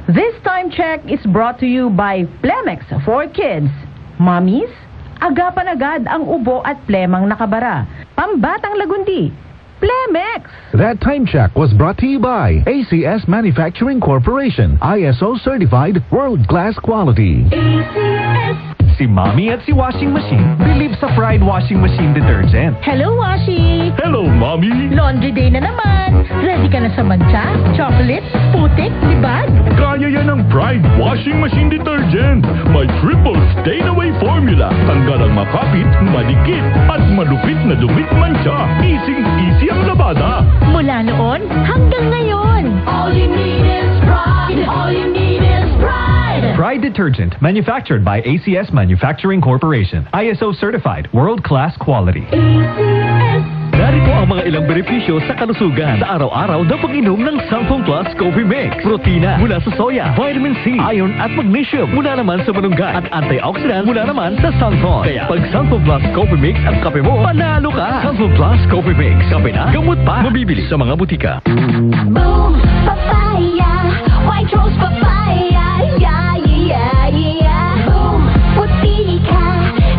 This time check is brought to you by Plemex for Kids. Mommies, agapan agad ang ubo at plemang nakabara. Pambatang lagundi, Plemex. That time check was brought to you by ACS Manufacturing Corporation, ISO certified world-class quality. ACS. Si Mommy at si Washing Machine believe sa Pride Washing Machine Detergent. Hello, Washi. Hello, Mommy! Laundry day na naman. Ready ka na sa mancha, chocolate, putik, libag? Kaya yan ang Pride Washing Machine Detergent. May triple stain-away formula. Tanggal ang makapit, madikit, at malupit na dumit mancha. Easy ang labada. Mula noon hanggang ngayon. All you need is pride. All you need is pride. Pride Detergent, manufactured by ACS Manufacturing Corporation. ISO certified, world-class quality. Narito ang mga ilang benepisyo sa kalusugan sa araw-araw na pag-inom ng Sanfong Plus Coffee Mix. Protina mula sa soya, vitamin C, iron at magnesium mula naman sa malunggay at antioxidant mula naman sa Sanfong. Kaya pag Sanfong Plus Coffee Mix ang kape mo, panalo ka! Sanfong Plus Coffee Mix. Kape na, gamot pa. Mabibili sa mga butika. Boom, papaya, white rose papaya, yeah, yeah, yeah. Boom, puti ka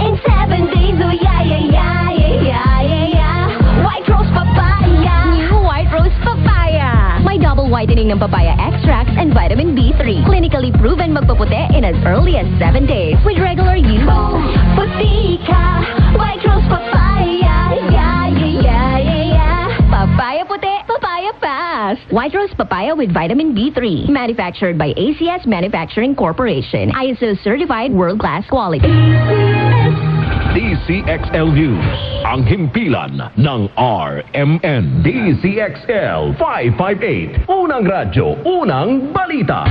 in 7 days, oh yeah, yeah, yeah, yeah, yeah, yeah. White rose papaya, New White Rose Papaya. May double whitening ng papaya extracts and vitamin B3. Clinically proven magpaputi in as early as 7 days with regular use. boom, puti ka, white rose papaya, yeah, yeah, yeah, yeah, yeah. Papaya puti, papaya fast. White Rose Papaya with vitamin B3. Manufactured by ACS Manufacturing Corporation. ISO certified world-class quality. DCXL News, ang himpilan ng RMN. DCXL 558, unang radyo, unang balita.